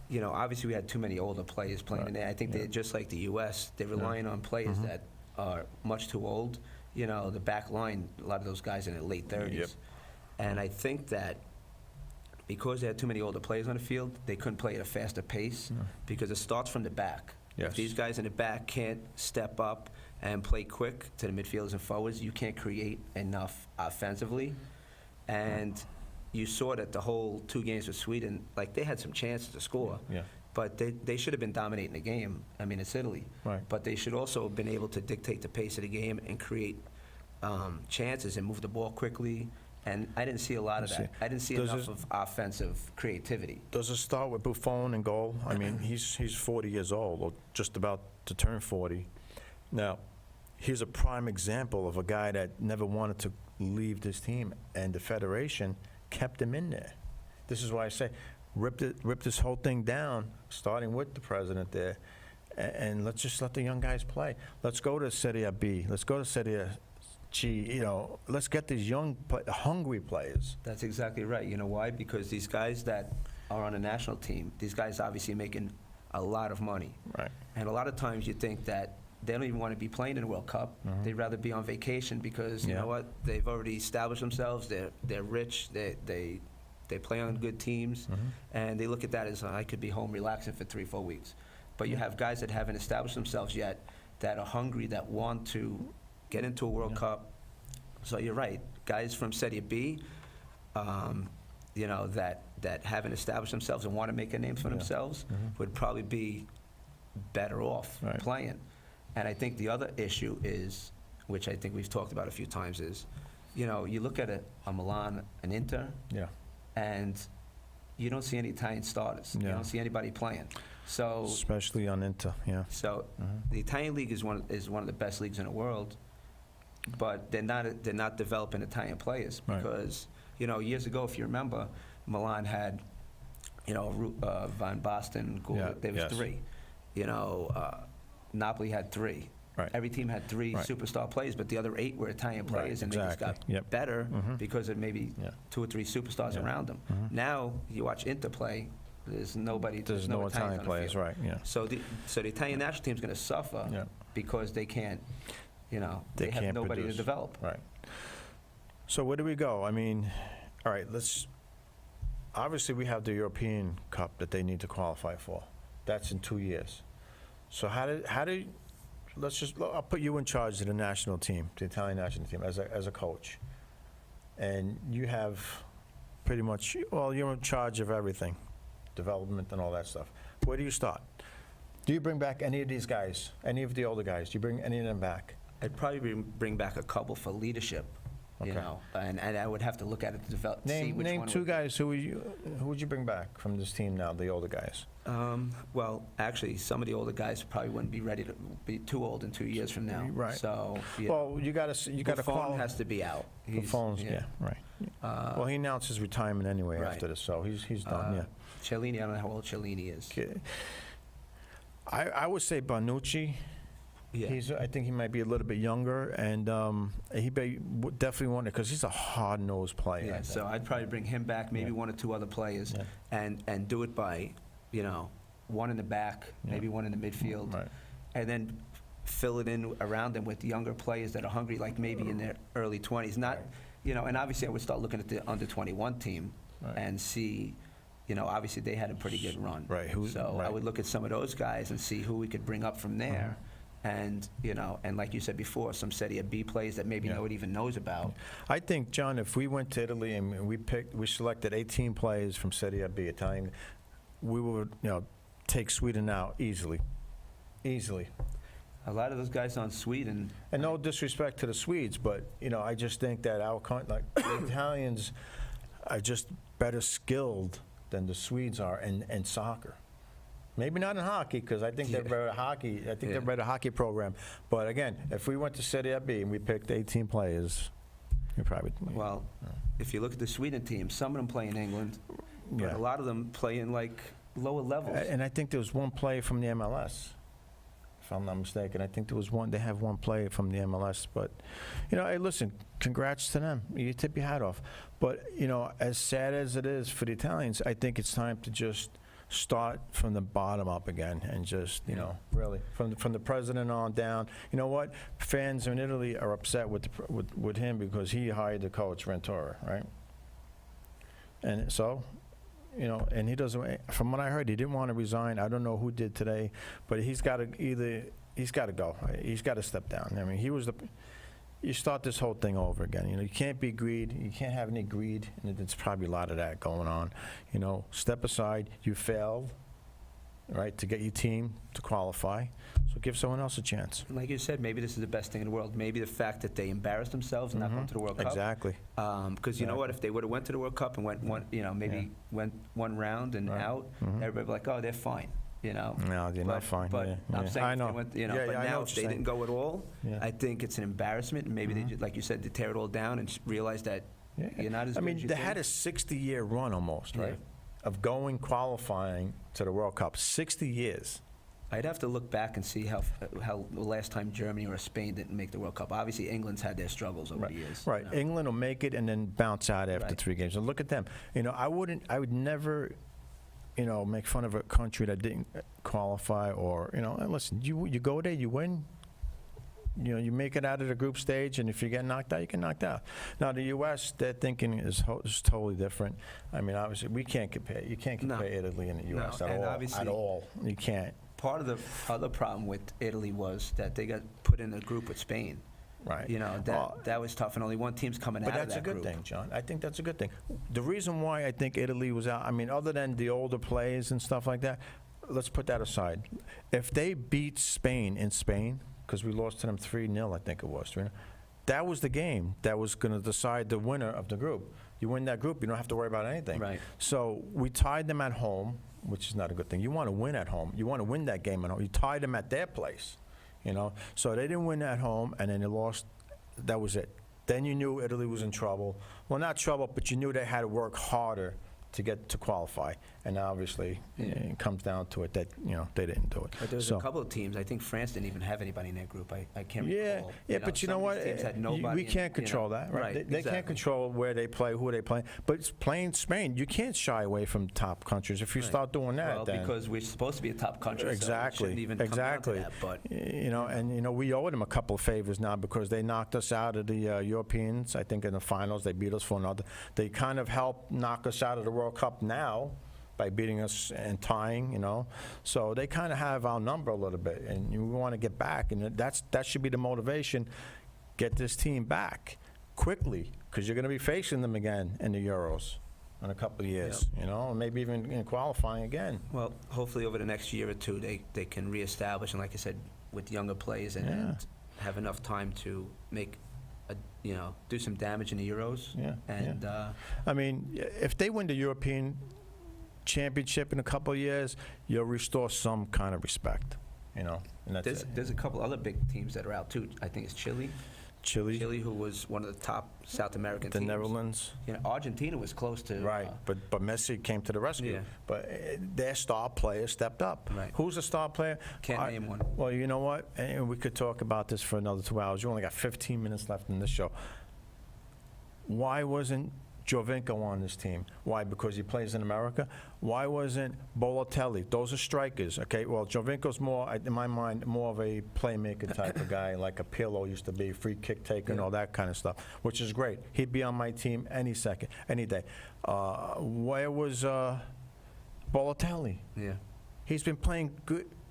you know, obviously we had too many older players playing in there. I think
Yeah.
they're just like the U.S. They're relying on players
Mhm.
that are much too old. You know, the back line, a lot of those guys in their late 30s.
Yep.
And I think that because they had too many older players on the field, they couldn't play at a faster pace because it starts from the back.
Yes.
If these guys in the back can't step up and play quick to the midfielders and forwards, you can't create enough offensively. And you saw that the whole 2 games with Sweden, like they had some chances to score,
Yeah.
but they should have been dominating the game. I mean, it's Italy.
Right.
But they should also have been able to dictate the pace of the game and create chances and move the ball quickly. And I didn't see a lot of
I see.
that. I didn't see
Does
enough
it-
of offensive creativity.
Does it start with Buffon in goal? I mean, he's 40 years old, or just about to turn 40. Now, here's a prime example of a guy that never wanted to leave this team, and the Federation kept him in there. This is why I say, rip this whole thing down, starting with the president there, and let's just let the young guys play. Let's go to Serie B. Let's go to Serie G. You know, let's get these young, hungry players.
That's exactly right. You know why? Because these guys that are on a national team, these guys obviously making a lot of money.
Right.
And a lot of times you think that they don't even want to be playing in the World Cup. They'd rather be on vacation because, you
Yeah.
know what, they've already established themselves, they're rich, they play on good teams, and they look at that as, I could be home relaxing for 3-4 weeks. But you have guys that haven't established themselves yet that are hungry, that want to get into a World Cup. So you're right, guys from Serie B, you know, that haven't established themselves and want to make a name for themselves would probably be better off playing. And I think the other issue is, which I think we've talked about a few times, is, you know, you look at a Milan, an Inter, and you don't see any Italian starters. You don't see anybody playing. So
especially on Inter,
So the Italian league is one of the best leagues in the world, but they're not developing Italian players because you know, years ago, if you remember, Milan had, you know, Van Basten, there was 3. You know, Napoli had 3. Every team had 3 superstar players, but the other 8 were Italian players, and they just got better because of maybe 2 or 3 superstars around them. Now you watch Inter play, there's nobody.
There's no Italian players,
So the Italian national team's going to suffer because they can't, you know, they have nobody to develop.
So where do we go? I mean, all right, obviously we have the European Cup that they need to qualify for. That's in 2 years. So I'll put you in charge of the national team, the Italian national team, as a coach. And you have pretty much, well, you're in charge of everything, development and all that stuff. Where do you start? Do you bring back any of these guys, any of the older guys? Do you bring any of them back?
I'd probably bring back a couple for leadership, you know, and I would have to look at it to develop.
Name 2 guys who would you bring back from this team now, the older guys?
Well, actually, some of the older guys probably wouldn't be ready to be too old in 2 years from now. So,
well, you got to call.
Has to be out.
Buffon's, well, he announced his retirement anyway after this, so he's done.
Cellini, I don't know how old Cellini is.
I would say Bonucci. I think he might be a little bit younger, and he definitely want it because he's a hard-nosed player.
So I'd probably bring him back, maybe 1 or 2 other players, and do it by, you know, 1 in the back, maybe 1 in the midfield, and then fill it in around them with younger players that are hungry, like maybe in their early 20s. Not, you know, and obviously I would start looking at the under-21 team and see. You know, obviously they had a pretty good run. I would look at some of those guys and see who we could bring up from there. And, you know, and like you said before, some Serie B players that maybe nobody even knows about.
I think, John, if we went to Italy and we selected 18 players from Serie B, Italian, we would, you know, take Sweden out easily.
A lot of those guys on Sweden.
And no disrespect to the Swedes, but, you know, I just think that the Italians are just better skilled than the Swedes are in soccer. Maybe not in hockey, because I think they're better at hockey. I think they're better hockey program. But again, if we went to Serie B and we picked 18 players, you probably.
Well, if you look at the Sweden team, some of them play in England, but a lot of them play in like lower levels.
And I think there was 1 player from the MLS, if I'm not mistaken. I think there was 1. They have 1 player from the MLS. But, you know, hey, listen, congrats to them. You tip your hat off. But, you know, as sad as it is for the Italians, I think it's time to just start from the bottom up again and just, you know, really, from the president on down. You know what? Fans in Italy are upset with him because he hired the coach, Ventura, right? And so, you know, and he doesn't, from what I heard, he didn't want to resign. I don't know who did today, but he's got to go. He's got to step down. I mean, you start this whole thing over again. You know, you can't be greed. You can't have any greed, and there's probably a lot of that going on. You know, step aside. You failed, right, to get your team to qualify. So give someone else a chance.
Like you said, maybe this is the best thing in the world. Maybe the fact that they embarrassed themselves and not going to the World Cup.
Exactly.
Because you know what, if they would have went to the World Cup and went went 1 round and out, everybody would be like, oh, they're fine. You know,
no, they're not fine.
But I'm saying,
I know.
But now if they didn't go at all, I think it's an embarrassment. And maybe they just, like you said, they tear it all down and realize that you're not as.
I mean, they had a 60-year run almost, right, of qualifying to the World Cup. 60 years.
I'd have to look back and see how the last time Germany or Spain didn't make the World Cup. Obviously, England's had their struggles over the years.
Right.
You know?
England will make it and then bounce out after 3 games. And look at them. You know, I would never, you know, make fun of a country that didn't qualify or, you know, and listen, you go there, you win, you know, you make it out of the group stage, and if you get knocked out, you get knocked out. Now, the U.S., their thinking is totally different. I mean, obviously, we can't compare. You can't compare Italy and the U.S. at all. You can't.
Part of the other problem with Italy was that they got put in a group with Spain.
Right.
You know, that was tough, and only one team's coming out of that
But that's a good
group.
thing, John. I think that's a good thing. The reason why I think Italy was out, I mean, other than the older players and stuff like that, let's put that aside. If they beat Spain in Spain, because we lost to them 3-0, I think it was, 3-0, that was the game that was going to decide the winner of the group. You win that group, you don't have to worry about anything.
Right.
So we tied them at home, which is not a good thing. You want to win at home. You want to win that game at home. You tied them at their place, you know. So they didn't win at home, and then they lost. That was it. Then you knew Italy was in trouble. Well, not trouble, but you knew they had to work harder to get to qualify. And obviously, it comes down to it that, you know, they didn't do it.
But there was a couple of teams. I think France didn't even have anybody in their group. I can't recall.
Yeah, but you know
some of
what?
these teams had nobody
We can't control that, right? They
exactly.
can't control where they play, who they play. But it's playing Spain, you can't shy away from top countries. If you start doing that,
Well,
then
because we're supposed to be a top country,
exactly,
so it shouldn't even come down to that. But
you know, and you know, we owe them a couple of favors now because they knocked us out of the Europeans. I think in the finals they beat us for another. They kind of helped knock us out of the World Cup now by beating us and tying, you know. So they kind of have our number a little bit, and we want to get back, and that should be the motivation. Get this team back quickly, because you're going to be facing them again in the Euros in a couple of years, you know, maybe even in qualifying again.
well, hopefully over the next year or two, they can reestablish, and like I said, with younger players and have enough time to make, do some damage in the Euros.
Yeah,
And
I mean, if they win the European championship in a couple of years, you'll restore some kind of respect, you know. And that's it.
there's a couple other big teams that are out too. I think it's Chile. Chile, who was one of the top South American
the
teams.
Netherlands.
You know, Argentina was close to.
Right, but Messi came to the rescue.
Yeah.
But their star player stepped up.
Right.
Who's the star player?
Can't name one.
Well, you know what? And we could talk about this for another 2 hours. You only got 15 minutes left in this show. Why wasn't Jovinko on this team? Why? Because he plays in America? Why wasn't Bolotelli? Those are strikers, okay? Well, Jovinko's more, in my mind, more of a playmaker type of guy, like a Pirlo used to be, free kick taker and all that kind of stuff, which is great. He'd be on my team any second, any day. Where was Bolotelli?
Yeah.
He's been playing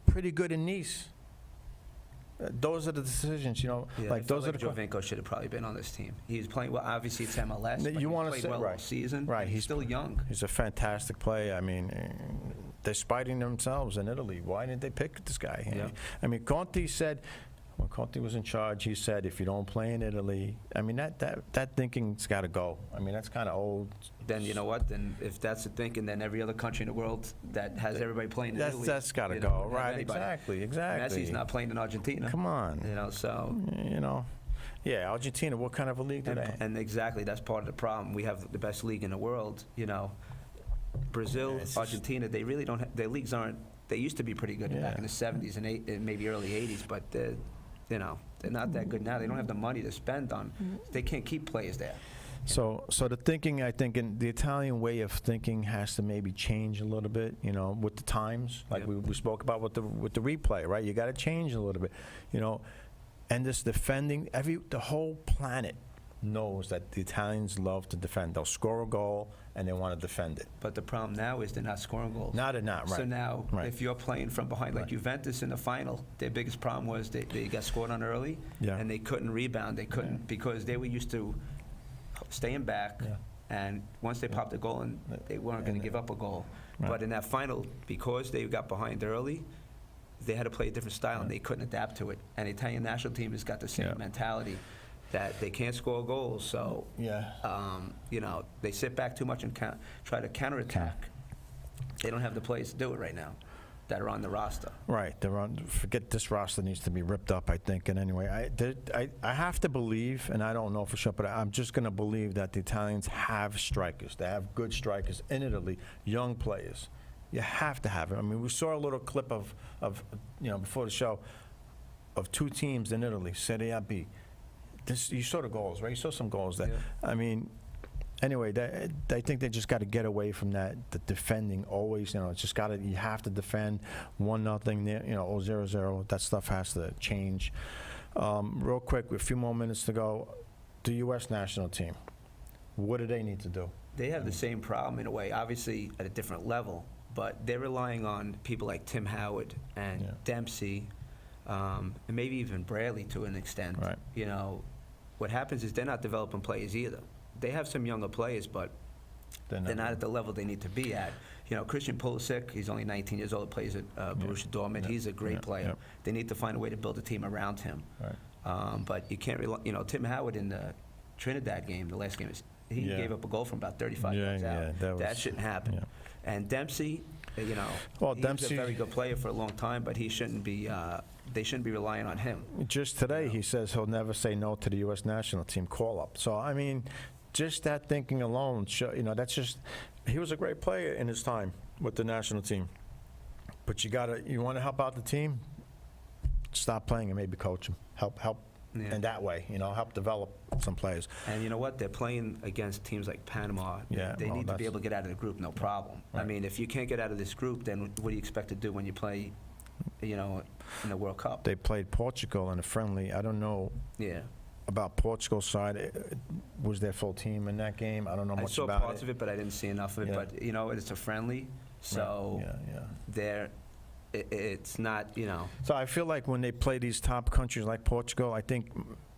pretty good in Nice. Those are the decisions, you know.
Yeah,
like those are the.
Jovinko should have probably been on this team. He was playing well. Obviously, it's MLS. But
You
he
wanna
played
say-
well all
right.
season.
Right,
He's still young.
He's a fantastic player. I mean, they're spiting themselves in Italy. Why didn't they pick this guy?
Yeah.
I mean, Conte said, when Conte was in charge, he said, if you don't play in Italy, I mean, that thinking's got to go. I mean, that's kind of old.
Then you know what? Then if that's the thinking, then every other country in the world that has everybody playing in Italy,
That's got to
you
go.
don't have
Right,
anybody.
exactly.
Messi's not playing in Argentina.
Come on.
You know, so.
You know. Yeah, Argentina, what kind of a league do they have?
And exactly, that's part of the problem. We have the best league in the world, you know. Brazil,
Yeah, it's just-
Argentina, they really don't have, their leagues aren't, they used to be pretty good back in the 70s and maybe early 80s, but they're not that good now. They don't have the money to spend on, they can't keep players there.
So the thinking, I think, in the Italian way of thinking has to maybe change a little bit, you know, with the times, like
Yeah.
we spoke about with the replay, right? You got to change a little bit, you know. And this defending, the whole planet knows that the Italians love to defend. They'll score a goal and they want to defend it.
But the problem now is they're not scoring goals.
Now they're not, right.
So now,
Right.
if you're playing from behind, like
Right.
Juventus in the final, their biggest problem was they got scored on early,
Yeah.
and they couldn't rebound. They couldn't, because they were used to staying back,
Yeah.
and once they popped a goal, and they weren't going to give up a goal.
Right.
But in that final, because they got behind early, they had to play a different style, and they couldn't adapt to it. And the Italian national team has got the same
Yeah.
mentality, that they can't score goals, so
Yeah.
they sit back too much and try to counterattack. They don't have the players to do it right now that are on the roster.
Right. Forget this roster needs to be ripped up, I think. And anyway, I have to believe, and I don't know for sure, but I'm just going to believe that the Italians have strikers. They have good strikers in Italy, young players. You have to have it. I mean, we saw a little clip of before the show of two teams in Italy, Serie B. You saw the goals, right? You saw some goals there.
Yeah.
I mean, anyway, I think they just got to get away from that. The defending always, it's just you have to defend 1-0 there, 0-0. That stuff has to change. Real quick, with a few more minutes to go, the U.S. national team, what do they need to do?
They have the same problem in a way, obviously at a different level, but they're relying on people like Tim Howard and
Yeah.
Dempsey, and maybe even Bradley to an extent.
Right.
You know, what happens is they're not developing players either. They have some younger players, but they're not at the level they need to be at. You know, Christian Pulisic, he's only 19 years old, plays at Borussia Dortmund.
Yeah.
He's a great
Yeah.
player.
Yeah.
They need to find a way to build a team around him.
Right.
But you can't rely, you know, Tim Howard in the Trinidad game, the last game, he
Yeah.
gave up a goal from about 35
Yeah,
yards out.
yeah, that was-
shouldn't happen.
yeah.
And Dempsey, you know,
Well,
he was
Dempsey-
a very good player for a long time, but he shouldn't be, they shouldn't be relying on him.
Just today, he says he'll never say no to the U.S. national team call-up. So, I mean, just that thinking alone, you know, that's just, he was a great player in his time with the national team. But you want to help out the team, stop playing and maybe coach them. Help
Yeah.
in that way, you know, help develop some players.
And you know what? They're playing against teams like Panama.
Yeah,
They
well,
need to be
that's-
able to get out of the group, no problem. I
Right.
mean, if you can't get out of this group, then what do you expect to do when you play, you know, in the World Cup?
They played Portugal in a friendly. I don't know
Yeah.
about Portugal's side. Was their full team in that game? I don't know
I
much
saw
about
parts
it.
of it, but I didn't see enough of it.
Yeah.
But, you know, it's a friendly, so
Yeah.
it's not, you know.
So I feel like when they play these top countries like Portugal, I think,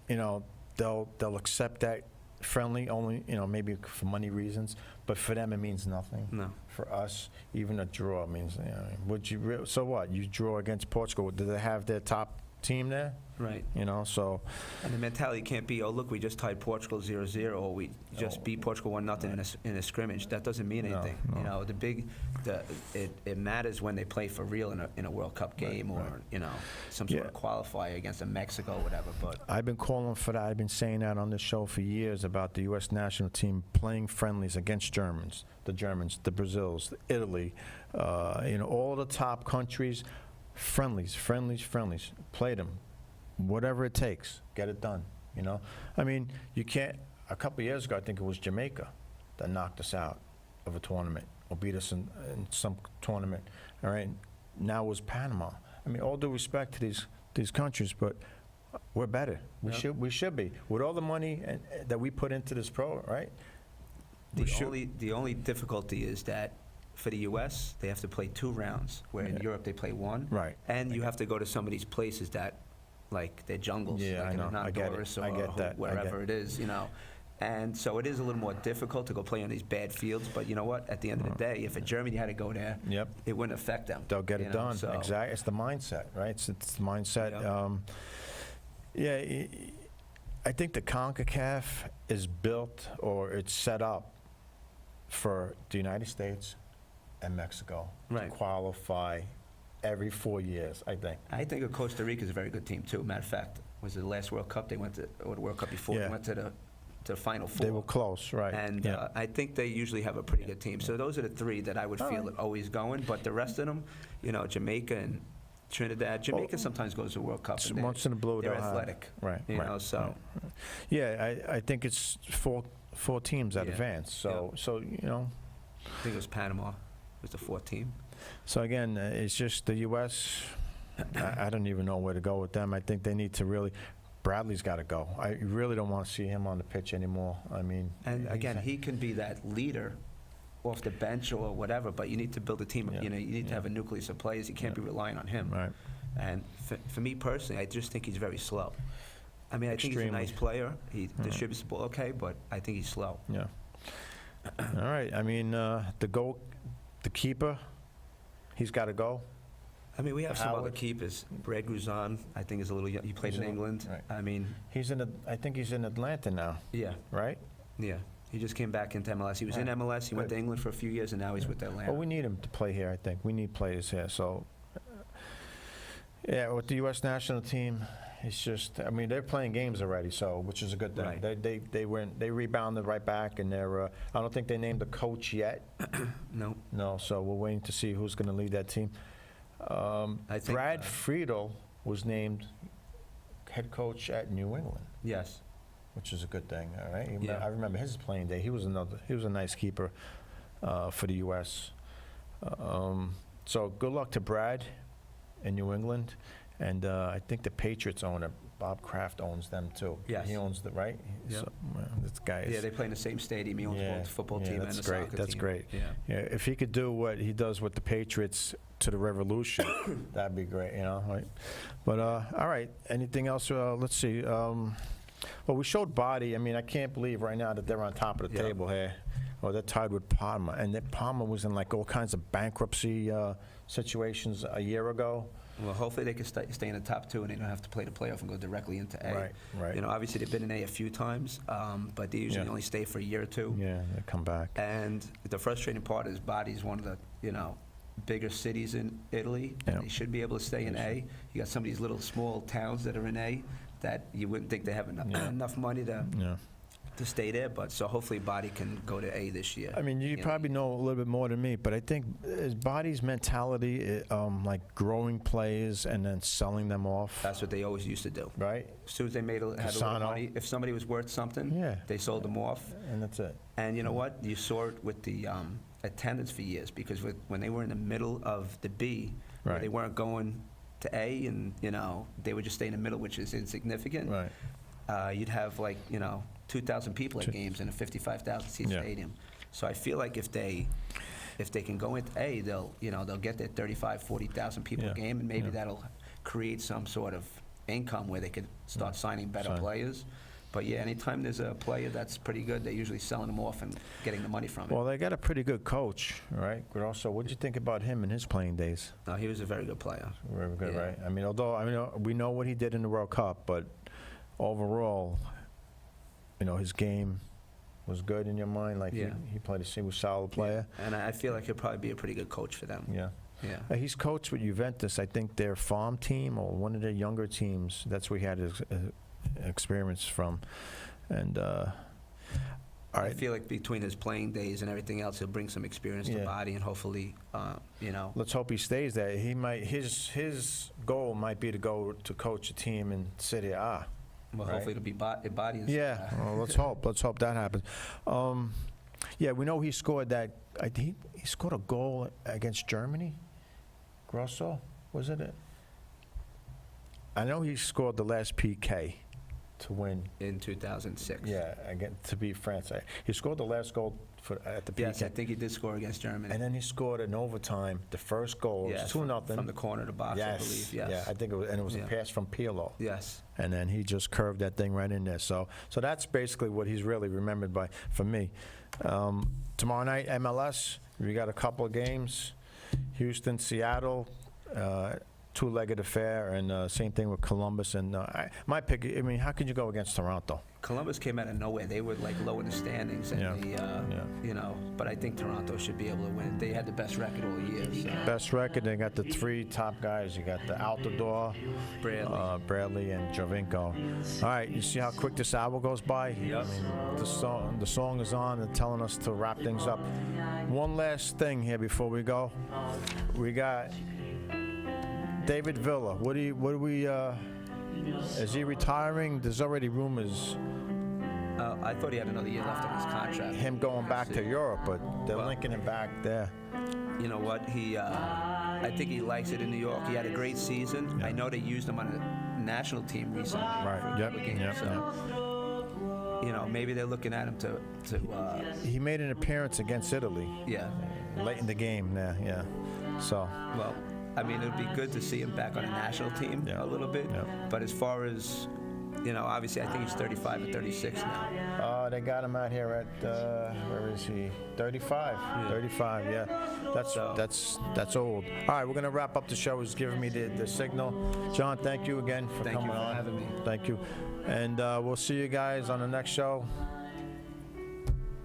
you know, they'll accept that friendly only, you know, maybe for money reasons, but for them it means nothing.
No.
For us, even a draw means, you know, so what? You draw against Portugal, do they have their top team there?
Right.
You know, so,
And the mentality can't be, oh, look, we just tied Portugal 0-0, or we just beat Portugal 1-0 in a scrimmage. That doesn't mean
No,
anything.
no.
You know, it matters when they play for real in a World Cup game,
Right,
or,
right.
you know, some sort
Yeah.
of qualifier against a Mexico or whatever. But
I've been calling for that. I've been saying that on this show for years about the U.S. national team playing friendlies against Germans, the Brazils, Italy, you know, all the top countries, friendlies. Play them. Whatever it takes, get it done, you know? I mean, you can't, a couple years ago, I think it was Jamaica that knocked us out of a tournament or beat us in some tournament, all right? Now it was Panama. I mean, all due respect to these countries, but we're better.
Yep.
We should be. With all the money that we put into this right?
the only difficulty is that for the U.S., they have to play 2 rounds, where in
Yeah.
Europe they play 1.
Right.
And you have to go to some of these places that, like, they're jungles,
Yeah,
like
I
in
know. I get it.
Honduras
I
or
get that. I
wherever
get-
it is, you know. And so it is a little more difficult to go play on these bad fields, but you know what? At the end of the day, if Germany had to go there,
Yep.
it wouldn't affect them.
They'll get
you
it
know,
done.
so-
Exactly. It's the mindset, right? It's the mindset.
Yeah.
I think the CONCACAF is built or it's set up for the United States and Mexico
Right.
to qualify every 4 years, I think.
I think Costa Rica is a very good team, too. Matter of fact, was it the last World Cup they went to, or the World Cup before,
Yeah.
they went to the Final Four.
They were close, right?
And
yeah.
I think they usually have a pretty good team. So those are the 3 that I would
All
feel
right.
are always going. But the rest of them, you know, Jamaica and Trinidad. Jamaica sometimes goes to World Cup. And
Once in a blue,
they're
they'll have-
athletic.
Right.
You
right,
know, so.
right. Yeah, I think it's four teams that
Yeah.
advance. So you know.
I think it was Panama. It was the 4th team.
So again, it's just the U.S. I don't even know where to go with them. I think they need to really. Bradley's got to go. I really don't want to see him on the pitch anymore. I mean,
And again, he can be that leader off the bench or whatever, but you need to build a team.
Yeah.
You know, you need to
Yeah.
have a nucleus of players. You can't
Yeah.
be relying on him.
right?
And for me personally, I just think he's very slow. I mean, I think he's a
Extremely.
nice player. He
Yeah.
distributes the ball okay, but I think he's slow.
Yeah. All right. I mean, the keeper, he's got to go.
I mean, we have some other
Howard.
keepers. Brad Guzan, I think, is a little young. He played
He's
in
a-
England.
right.
I mean,
I think he's in Atlanta now,
yeah,
right?
yeah. He just came back into MLS. He was in
Right.
MLS. He went
Good.
to England for a few years, and now he's with Atlanta.
Well, we need him to play here. I think we need players here. So, yeah, with the U.S. national team, it's just. I mean, they're playing games already, so which is a good thing.
Right.
They rebounded right back, and they're. I don't think they named the coach yet.
No,
No, so we're waiting to see who's going to lead that team.
I think,
Brad Friedel was named head coach at New England,
yes.
which is a good thing. All right,
Yeah.
I remember his playing day. He was a nice keeper for the U.S. So good luck to Brad in New England, and I think the Patriots own a Bob Kraft owns them too.
Yes.
He owns the, right?
Yep.
So, well, this guy is.
Yeah, they play in the same stadium. He owns both the football team and the
that's great.
soccer
That's
team.
great.
Yeah.
Yeah, if he could do what he does with the Patriots to the Revolution, that'd be great, right? But, all right, anything else? Let's see. Well, we showed Body. I mean, I can't believe right now that they're on top of the table here. Well, they're tied with Parma, and that Parma was in like all kinds of bankruptcy situations a year ago.
Well, hopefully they can stay in the top two and they don't have to play the playoff and go directly into A.
Right.
You know, obviously they've been in A a few times, but they usually only stay for a year or two.
Yeah, they come back.
And the frustrating part is Body's one of the, bigger cities in Italy.
Yeah.
They should be able to stay in A. You got some of these little small towns that are in A that you wouldn't think they have enough money to stay there, but so hopefully Body can go to A this year.
I mean, you probably know a little bit more than me, but I think is Body's mentality like growing players and then selling them off?
That's what they always used to do.
Right?
As soon as they had a little
Cassano.
money, if somebody was worth something, they sold them off.
And that's it.
And you know what? You saw it with the attendance for years, because when they were in the middle of the B, where they weren't going to A, and they would just stay in the middle, which is insignificant.
Right.
You'd have 2,000 people at games in a 55,000 seat stadium. So I feel like if they can go into A, they'll get their 35, 40,000 people a game, and maybe that'll create some sort of income where they could start signing better players. But yeah, anytime there's a player that's pretty good, they're usually selling them off and getting the money from it.
Well, they got a pretty good coach, right? Grosso, what did you think about him in his playing days?
No, he was a very good player.
Very good,
Yeah.
right? I mean, we know what he did in the World Cup, but overall, his game was good in your mind. Like he played he was a solid player.
Yeah. And I feel like he'll probably be a pretty good coach for them.
Yeah.
Yeah.
He's coached with Juventus. I think their farm team or one of their younger teams. That's where he had his experience from. And all right.
I feel like between his playing days and everything else, he'll bring some experience to Body, and hopefully,
Let's hope he stays there. He might. His goal might be to go to coach a team in Serie A.
Well, hopefully it'll be Body.
Yeah, well, let's hope. Let's hope that happens. We know he scored that. He scored a goal against Germany. Grosso, was it? I know he scored the last PK to win.
In 2006.
Yeah, again to beat France. He scored the last goal at the PK.
Yes, I think he did score against Germany.
And then he scored in overtime the first goal. It was 2-0
from the corner of the box, I believe. Yes.
Yeah, I think it was a pass from Pirlo.
Yes.
And then he just curved that thing right in there. So that's basically what he's really remembered by for me. Tomorrow night, MLS, we got a couple of games. Houston, Seattle, two-legged affair, and same thing with Columbus. And my pick, I mean, how could you go against Toronto?
Columbus came out of nowhere. They were low in the standings, and but I think Toronto should be able to win. They had the best record all year. So.
Best record. They got the three top guys. You got the Altidore, Bradley, and Jovinko. All right, you see how quick this hour goes by?
Yep.
I mean, the song is on and telling us to wrap things up. One last thing here before we go. We got David Villa. What do we? Is he retiring? There's already rumors.
I thought he had another year left on his contract.
Him going back to Europe, but they're linking him back there.
You know what? I think he likes it in New York. He had a great season.
Yeah.
I know they used him on a national team recently.
Right.
For a couple of games, so, maybe they're looking at him to.
He made an appearance against Italy.
Yeah.
Late in the game. Yeah. So.
Well, I mean, it would be good to see him back on a national team a little bit.
Yeah.
But as far as, obviously I think he's 35 or 36 now.
They got him out here at, where is he? 35.
Yeah.
35, yeah. That's old. All right, we're going to wrap up the show. He's giving me the signal. John, thank you again for coming on.
Thank you for having me.
Thank you. And we'll see you guys on the next show.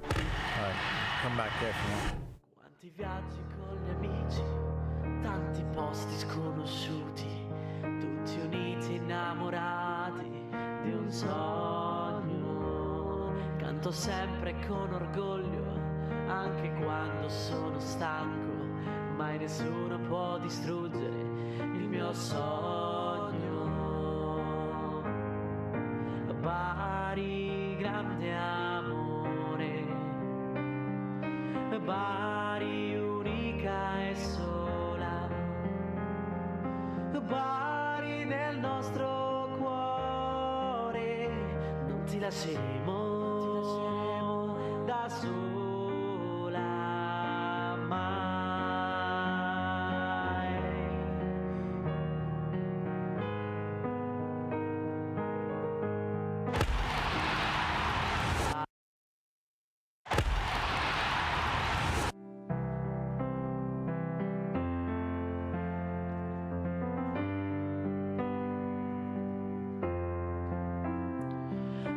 All right, come back there for now.
Quanti viaggi con gli amici, tanti posti sconosciuti, tutti uniti innamorati di un sogno. Canto sempre con orgoglio, anche quando sono stanco, mai nessuno può distruggere il mio sogno. Bari, grande amore, Bari unica e sola, Bari nel nostro cuore. ti lasceremo da sola mai.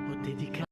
Ho dedicato